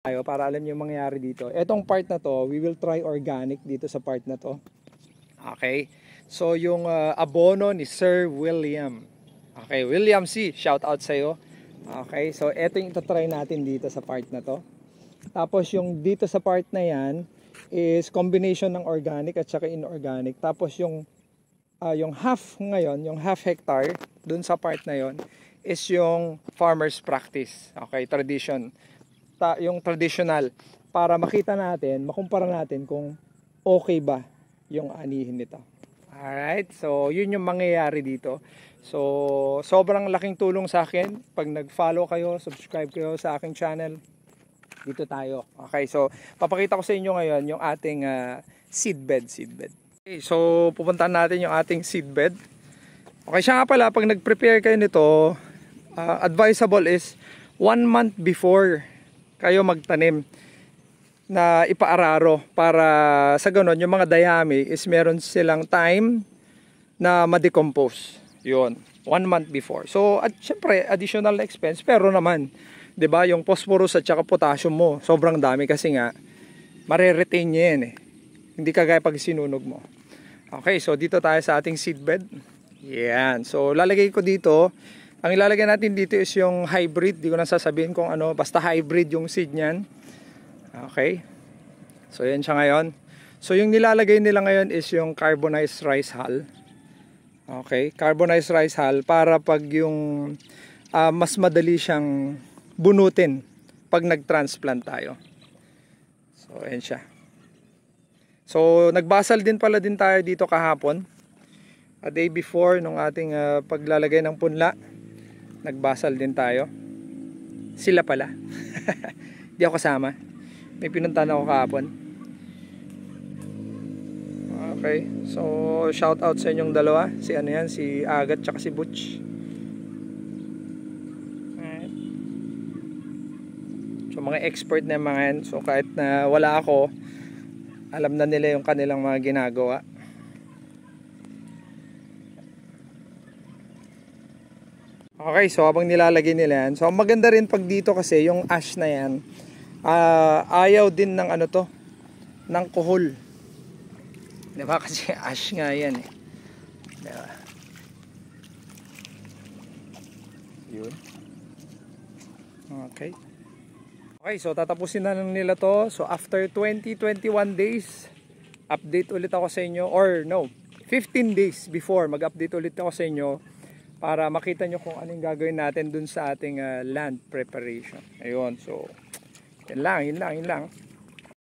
tayo para alam niyo yung mangyayari dito. Etong part na to, we will try organic dito sa part na to. Okay? So yung abono ni Sir William. Okay, William C, shout out sa iyo. Okay, so eto yung itatry natin dito sa part na to. Tapos yung dito sa part na yan is combination ng organic at saka inorganic. Tapos yung half ngayon, yung half hectare dun sa part na yon is yung farmer's practice. Okay, tradition. Yung traditional para makita natin, makumpara natin kung okay ba yung anihin nito. Alright, so yun yung mangyayari dito. So sobrang laking tulong sa akin pag nag-follow kayo, subscribe kayo sa aking channel. Dito tayo. Okay, so papakita ko sa inyo ngayon yung ating seedbed. Okay, so pupuntahan natin yung ating seedbed. Okay, siya nga pala, pag nag-prepare kayo nito, advisable is 1 month before kayo magtanim na ipaararo para sa ganon yung mga dayami is meron silang time na ma-decompose. Yun, 1 month before. So at syempre additional expense, pero naman 'di ba yung phosphorus at saka potassium mo sobrang dami kasi nga mare-retain niya yan eh. Hindi kagaya pag sinunog mo. Okay, so dito tayo sa ating seedbed. Yan. So lalagay ko dito. Ang ilalagay natin dito is yung hybrid. Di ko na sasabihin kung ano. Basta hybrid yung seed niyan. Okay. So yan siya ngayon. So yung nilalagay nila ngayon is yung carbonized rice hull. Okay. Carbonized rice hull para pag yung mas madali siyang bunutin pag nag-transplant tayo. So yan siya. So nagbasal din pala din tayo dito kahapon. A day before nung ating paglalagay ng punla. Nagbasal din tayo. Sila pala. Di ako kasama. May pinuntahan ako kahapon. Okay. So shout out sa inyong dalawa. Si ano yan, si Agat tsaka si Butch. Alright. So mga expert na mga yan. So kahit na wala ako, alam na nila yung kanilang mga ginagawa. Okay, so habang nilalagay nila yan, so maganda rin pag dito kasi yung ash na yan, ayaw din ng ano to, ng kuhol. Diba kasi ash nga yan eh. Diba? Yun. Okay. Okay, so tatapusin na lang nila to. So after 20-21 days, update ulit ako sa inyo, or no, 15 days before, mag-update ulit ako sa inyo para makita nyo kung anong gagawin natin dun sa ating land preparation. Ayun, so yun lang.